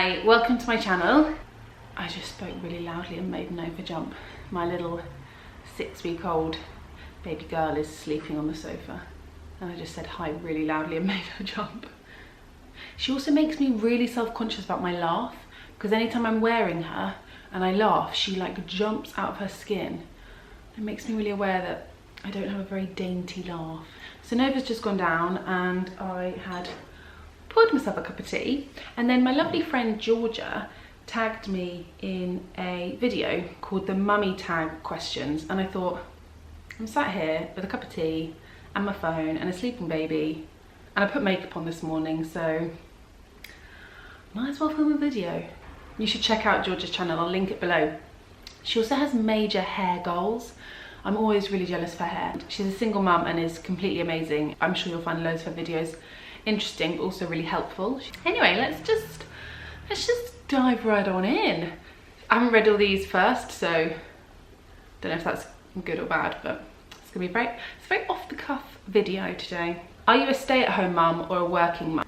Hi, welcome to my channel. I just spoke really loudly and made Nova jump. My little 6-week-old baby girl is sleeping on the sofa and I just said hi really loudly and made her jump. She also makes me really self-conscious about my laugh, because anytime I'm wearing her and I laugh, she like jumps out of her skin. It makes me really aware that I don't have a very dainty laugh. So Nova's just gone down and I had poured myself a cup of tea, and then my lovely friend Jeorgia tagged me in a video called the Mummy Tag Questions, and I thought, I'm sat here with a cup of tea and my phone and a sleeping baby, and I put makeup on this morning, so might as well film a video. You should check out Jeorgia's channel, I'll link it below. She also has major hair goals. I'm always really jealous of her hair. She's a single mum and is completely amazing. I'm sure you'll find loads of her videos interesting, but also really helpful. Anyway, let's just dive right on in. I haven't read all these first, so don't know if that's good or bad, but it's gonna be it's a very off the cuff video today. Are you a stay-at-home mum or a working mum?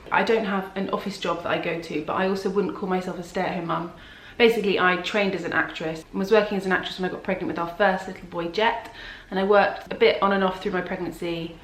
I don't have an office job that I go to, but I also wouldn't call myself a stay-at-home mum. Basically, I trained as an actress and was working as an actress when I got pregnant with our first little boy, Jet, and I worked a bit on and off through my pregnancy,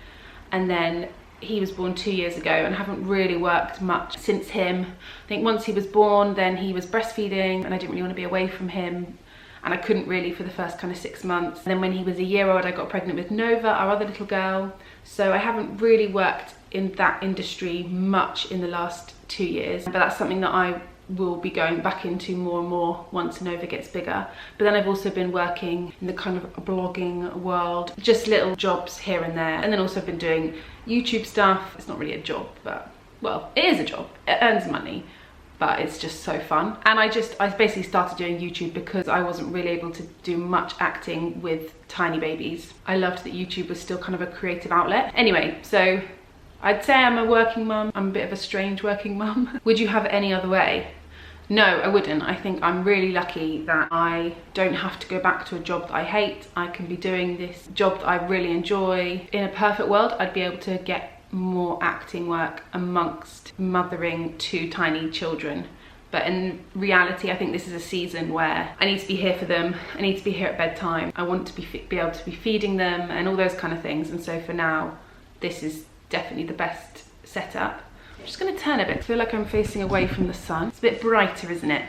and then he was born 2 years ago and haven't really worked much since him. I think once he was born, then he was breastfeeding and I didn't really want to be away from him, and I couldn't really for the first kind of 6 months. And then when he was a year old, I got pregnant with Nova, our other little girl. So I haven't really worked in that industry much in the last 2 years, but that's something that I will be going back into more and more once Nova gets bigger. But then I've also been working in the kind of blogging world, just little jobs here and there, and then also been doing YouTube stuff. It's not really a job, but well, it is a job, it earns money, but it's just so fun. And I basically started doing YouTube because I wasn't really able to do much acting with tiny babies. I loved that YouTube was still kind of a creative outlet. Anyway, so I'd say I'm a working mum. I'm a bit of a strange working mum. Would you have it any other way? No, I wouldn't. I think I'm really lucky that I don't have to go back to a job that I hate. I can be doing this job that I really enjoy. In a perfect world, I'd be able to get more acting work amongst mothering 2 tiny children. But in reality, I think this is a season where I need to be here for them. I need to be here at bedtime. I want to be able to be feeding them and all those kind of things. And so for now, this is definitely the best setup. I'm just going to turn a bit. I feel like I'm facing away from the sun. It's a bit brighter, isn't it?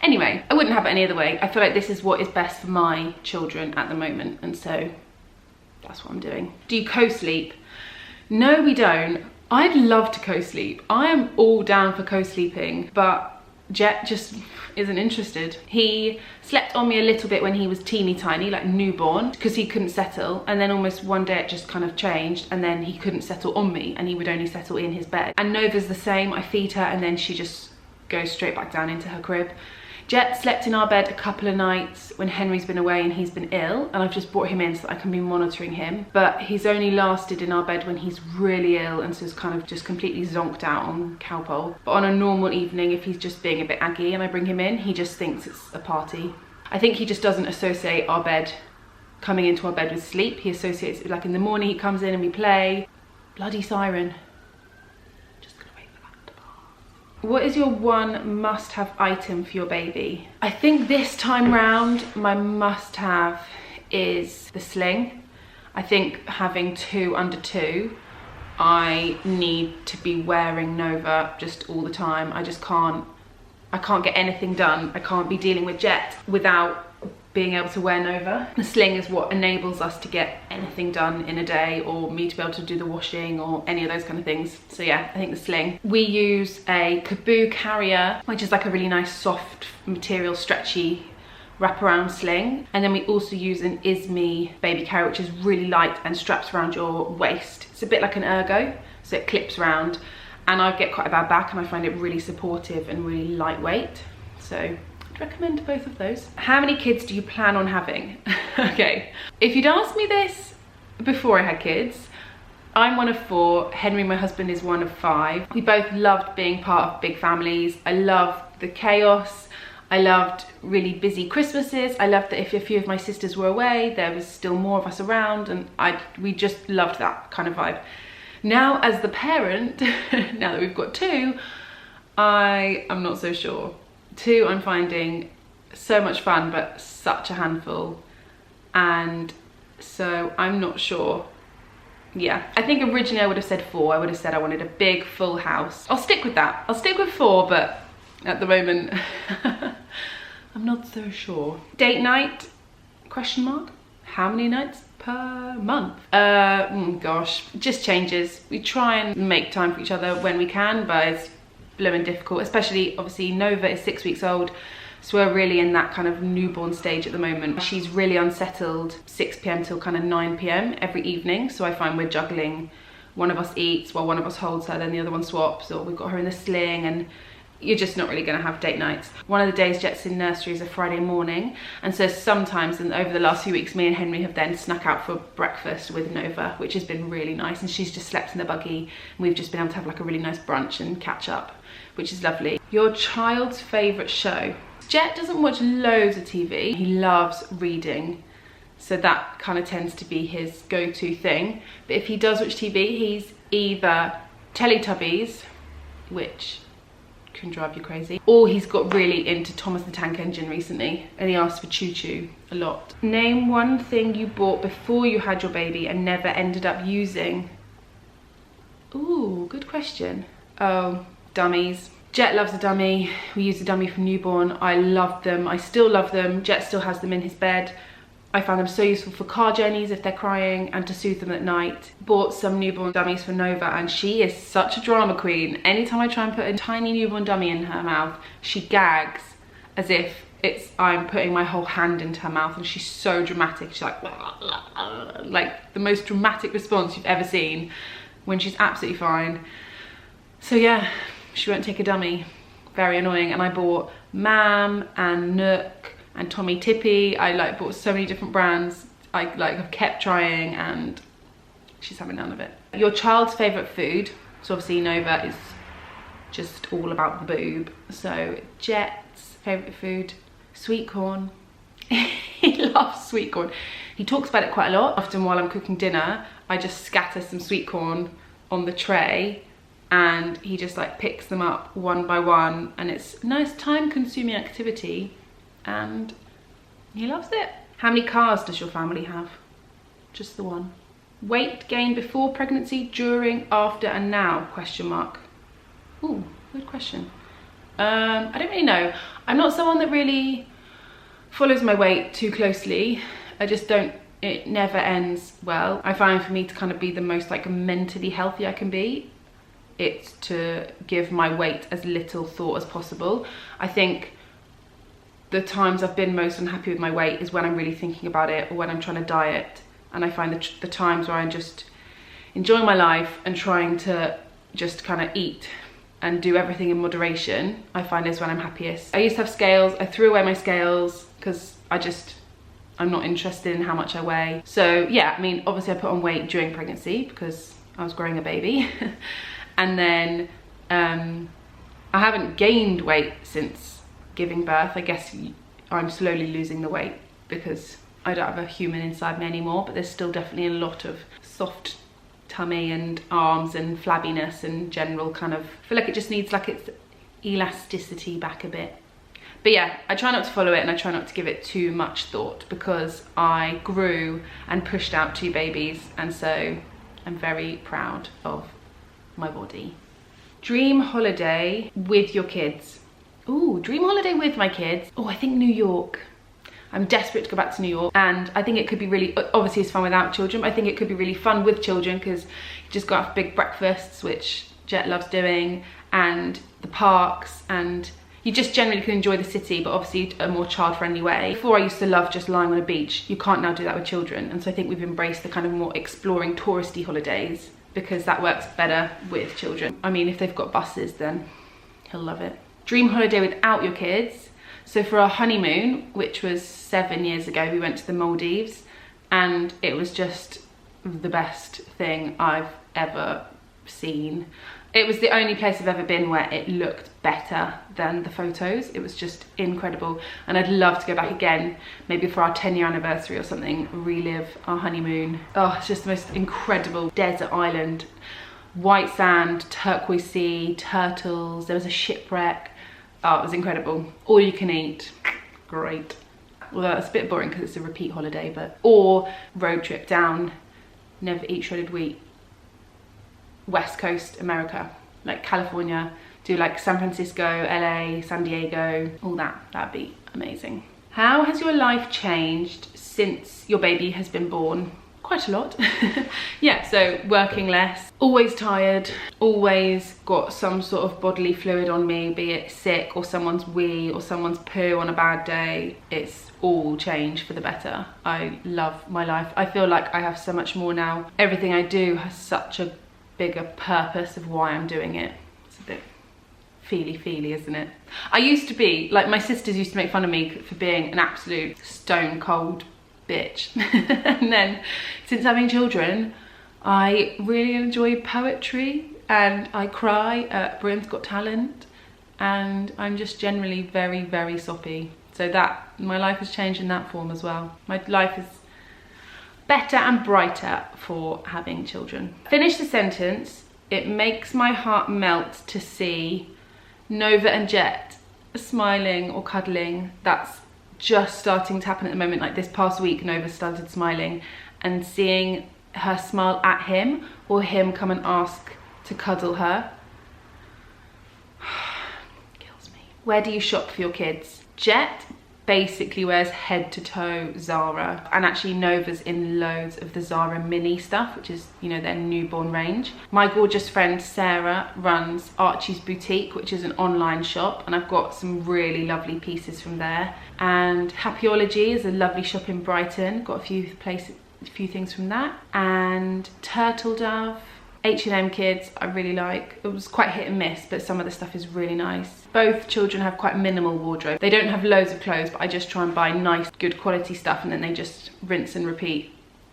Anyway, I wouldn't have it any other way. I feel like this is what is best for my children at the moment, and so that's what I'm doing. Do you co-sleep? No, we don't. I'd love to co-sleep. I am all down for co-sleeping, but Jet just isn't interested. He slept on me a little bit when he was teeny tiny, like newborn, because he couldn't settle, and then almost one day it just kind of changed, and then he couldn't settle on me and he would only settle in his bed. And Nova's the same. I feed her and then she just goes straight back down into her crib. Jet slept in our bed a couple of nights when Henry's been away and he's been ill, and I've just brought him in so that I can be monitoring him. But he's only lasted in our bed when he's really ill, and so he's kind of just completely zonked out on Cowpole. But on a normal evening, if he's just being a bit aggy and I bring him in, he just thinks it's a party. I think he just doesn't associate our bed, coming into our bed, with sleep. He associates it, like in the morning he comes in and we play. Bloody siren. What is your one must-have item for your baby? I think this time round, my must-have is the sling. I think having 2 under 2, I need to be wearing Nova just all the time. I can't get anything done. I can't be dealing with Jet without being able to wear Nova. The sling is what enables us to get anything done in a day, or me to be able to do the washing or any of those kind of things. So yeah, I think the sling. We use a Kaboo carrier, which is like a really nice soft material, stretchy wraparound sling. And then we also use an Isme baby carrier, which is really light and straps around your waist. It's a bit like an ergo, so it clips around. And I get quite a bad back and I find it really supportive and really lightweight. So I'd recommend both of those. How many kids do you plan on having? Okay, if you'd asked me this before I had kids, I'm one of 4. Henry, my husband, is one of 5. We both loved being part of big families. I loved the chaos. I loved really busy Christmases. I loved that if a few of my sisters were away, there was still more of us around, and we just loved that kind of vibe. Now, as the parent, now that we've got 2, I am not so sure. 2, I'm finding so much fun, but such a handful. And so I'm not sure. Yeah, I think originally I would have said 4. I would have said I wanted a big full house. I'll stick with that. I'll stick with 4, but at the moment, I'm not so sure. Date night, question mark? How many nights per month? Gosh, just changes. We try and make time for each other when we can, but it's blooming difficult, especially obviously Nova is 6 weeks old. So we're really in that kind of newborn stage at the moment. She's really unsettled 6 p.m. till kind of 9 p.m. every evening. So I find we're juggling, one of us eats while one of us holds her, then the other one swaps, or we've got her in the sling, and you're just not really gonna have date nights. One of the days Jet's in nursery is a Friday morning. And so sometimes, and over the last few weeks, me and Henry have then snuck out for breakfast with Nova, which has been really nice. And she's just slept in the buggy. And we've just been able to have like a really nice brunch and catch up, which is lovely. Your child's favorite show? Jet doesn't watch loads of TV. He loves reading. So that kind of tends to be his go-to thing. But if he does watch TV, he's either Teletubbies, which can drive you crazy, or he's got really into Thomas the Tank Engine recently, and he asks for Choo Choo a lot. Name one thing you bought before you had your baby and never ended up using. Ooh, good question. Oh, dummies. Jet loves a dummy. We use a dummy from newborn. I love them. I still love them. Jet still has them in his bed. I found them so useful for car journeys if they're crying and to soothe them at night. Bought some newborn dummies for Nova, and she is such a drama queen. Anytime I try and put a tiny newborn dummy in her mouth, she gags as if I'm putting my whole hand into her mouth, and she's so dramatic. She's like the most dramatic response you've ever seen, when she's absolutely fine. So yeah, she won't take a dummy. Very annoying. And I bought Mam and Nook and Tommy Tippy. I bought so many different brands. I've kept trying, and she's having none of it. Your child's favorite food. So obviously Nova is just all about the boob. So Jet's favorite food, sweet corn. He loves sweet corn. He talks about it quite a lot. Often while I'm cooking dinner, I just scatter some sweet corn on the tray, and he just like picks them up one by one, and it's a nice time-consuming activity, and he loves it. How many cars does your family have? Just the one. Weight gain before pregnancy, during, after, and now, question mark. Ooh, good question. I don't really know. I'm not someone that really follows my weight too closely. I just don't, it never ends well. I find for me to kind of be the most like mentally healthy I can be, it's to give my weight as little thought as possible. I think the times I've been most unhappy with my weight is when I'm really thinking about it, or when I'm trying to diet. And I find the times where I'm just enjoying my life and trying to just kind of eat and do everything in moderation, I find is when I'm happiest. I used to have scales. I threw away my scales because I'm not interested in how much I weigh. So yeah, I mean, obviously I put on weight during pregnancy because I was growing a baby. And then I haven't gained weight since giving birth. I guess I'm slowly losing the weight because I don't have a human inside me anymore, but there's still definitely a lot of soft tummy and arms and flabbiness and general kind of, I feel like it just needs like its elasticity back a bit. But yeah, I try not to follow it, and I try not to give it too much thought because I grew and pushed out 2 babies, and so I'm very proud of my body. Dream holiday with your kids. Ooh, dream holiday with my kids. Oh, I think New York. I'm desperate to go back to New York, and I think it could be really, obviously it's fun without children, but I think it could be really fun with children because you just go out for big breakfasts, which Jet loves doing, and the parks, and you just generally can enjoy the city, but obviously a more child-friendly way. Before I used to love just lying on a beach. You can't now do that with children, and so I think we've embraced the kind of more exploring touristy holidays because that works better with children. I mean, if they've got buses, then he'll love it. Dream holiday without your kids. So for our honeymoon, which was 7 years ago, we went to the Maldives, and it was just the best thing I've ever seen. It was the only place I've ever been where it looked better than the photos. It was just incredible, and I'd love to go back again, maybe for our 10-year anniversary or something, relive our honeymoon. Oh, it's just the most incredible desert island. white sand, turquoise sea, turtles, there was a shipwreck. Oh, it was incredible. All you can eat, great. Well, it's a bit boring because it's a repeat holiday, but, or road trip down, never eat shredded wheat, West Coast America, like California, do like San Francisco, LA, San Diego, all that, that'd be amazing. How has your life changed since your baby has been born? Quite a lot. Yeah, so working less, always tired, always got some sort of bodily fluid on me, be it sick or someone's wee or someone's poo on a bad day. It's all changed for the better. I love my life. I feel like I have so much more now. Everything I do has such a bigger purpose of why I'm doing it. It's a bit feely, isn't it? I used to be, like, my sisters used to make fun of me for being an absolute stone cold bitch. And then since having children, I really enjoy poetry and I cry at Britain's Got Talent, and I'm just generally very, very soppy. So that, my life has changed in that form as well. My life is better and brighter for having children. Finish the sentence. It makes my heart melt to see Nova and Jet smiling or cuddling. That's just starting to happen at the moment. Like this past week, Nova started smiling, and seeing her smile at him or him come and ask to cuddle her kills me. Where do you shop for your kids? Jet basically wears head to toe Zara, and actually Nova's in loads of the Zara mini stuff, which is, you know, their newborn range. My gorgeous friend Sarah runs Archie's Boutique, which is an online shop, and I've got some really lovely pieces from there. And Happyology is a lovely shop in Brighton, got a few things from that. And Turtle Dove, H&M Kids I really like. It was quite hit and miss, but some of the stuff is really nice. Both children have quite a minimal wardrobe. They don't have loads of clothes, but I just try and buy nice, good quality stuff, and then they just rinse and repeat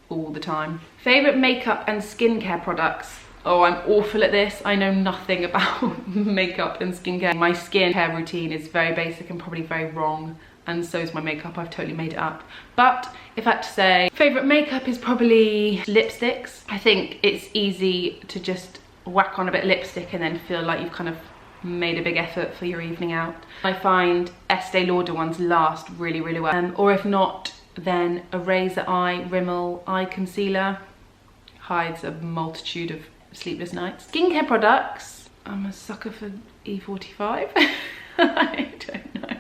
all the time. Favourite makeup and skincare products? Oh, I'm awful at this. I know nothing about makeup and skincare. My skincare routine is very basic and probably very wrong, and so is my makeup. I've totally made it up. But if I had to say, favourite makeup is probably lipsticks. I think it's easy to just whack on a bit of lipstick and then feel like you've kind of made a big effort for your evening out. I find Estee Lauder ones last really, really well. Or if not, then a Razor Eye Rimmel Eye Concealer hides a multitude of sleepless nights. Skincare products, I'm a sucker for E45. I don't know.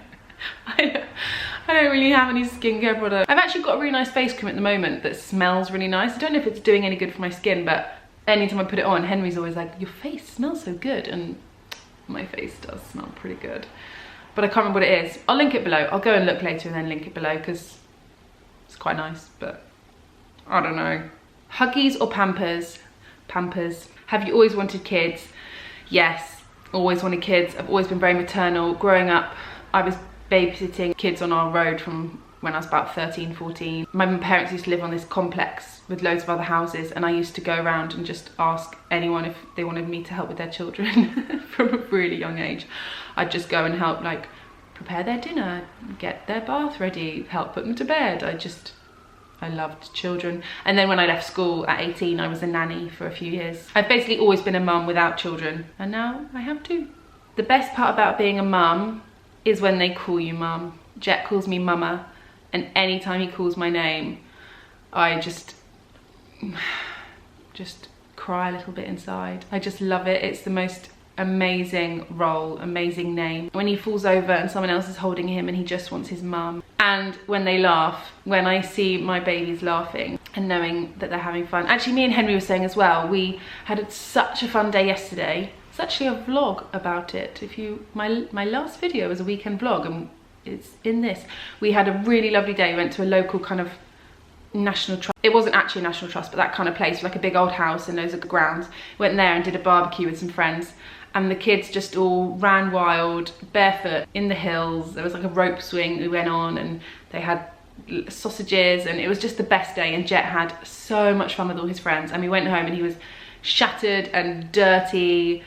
I don't really have any skincare products. I've actually got a really nice face cream at the moment that smells really nice. I don't know if it's doing any good for my skin, but anytime I put it on, Henry's always like, your face smells so good, and my face does smell pretty good. But I can't remember what it is. I'll link it below. I'll go and look later and then link it below because it's quite nice, but I don't know. Huggies or Pampers? Pampers. Have you always wanted kids? Yes, always wanted kids. I've always been very maternal. Growing up, I was babysitting kids on our road from when I was about 13, 14. My parents used to live on this complex with loads of other houses, and I used to go around and just ask anyone if they wanted me to help with their children from a really young age. I'd just go and help, like, prepare their dinner, get their bath ready, help put them to bed. I loved children. And then when I left school at 18, I was a nanny for a few years. I've basically always been a mum without children, and now I have two. The best part about being a mum is when they call you mum. Jet calls me mama, and anytime he calls my name, I just cry a little bit inside. I just love it. It's the most amazing role, amazing name. When he falls over and someone else is holding him and he just wants his mum. And when they laugh, when I see my babies laughing and knowing that they're having fun. Actually, me and Henry were saying as well, we had such a fun day yesterday. It's actually a vlog about it. My last video was a weekend vlog, and it's in this. We had a really lovely day. We went to a local kind of national trust. It wasn't actually a national trust, but that kind of place, like a big old house and loads of grounds. Went there and did a barbecue with some friends, and the kids just all ran wild, barefoot in the hills. There was like a rope swing we went on, and they had sausages, and it was just the best day. And Jet had so much fun with all his friends, and we went home and he was shattered and dirty,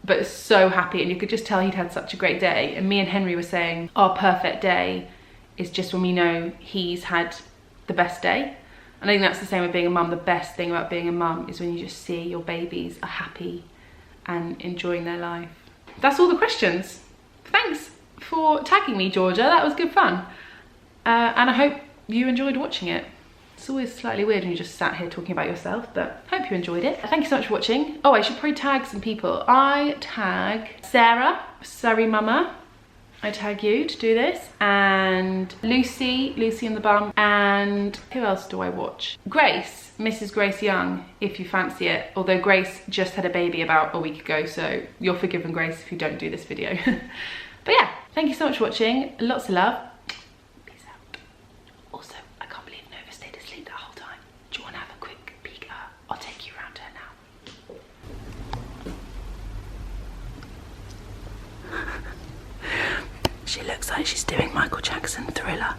but so happy, and you could just tell he'd had such a great day. And me and Henry were saying our perfect day is just when we know he's had the best day. And I think that's the same with being a mum. The best thing about being a mum is when you just see your babies are happy and enjoying their life. That's all the questions. Thanks for tagging me, Jeorgia. That was good fun. And I hope you enjoyed watching it. It's always slightly weird when you just sat here talking about yourself, but hope you enjoyed it. Thank you so much for watching. Oh, I should probably tag some people. I tag Sarah, Surrey Mama. I tag you to do this. And Lucy and the Bum. And who else do I watch? Grace, Mrs. Grace Young, if you fancy it. Although Grace just had a baby about a week ago, so you're forgiven, Grace, if you don't do this video. But yeah, thank you so much for watching. Lots of love. Peace out. Also, I can't believe Nova stayed asleep that whole time. Do you want to have a quick peek at her? I'll take you around her now. She looks like she's doing Michael Jackson Thriller.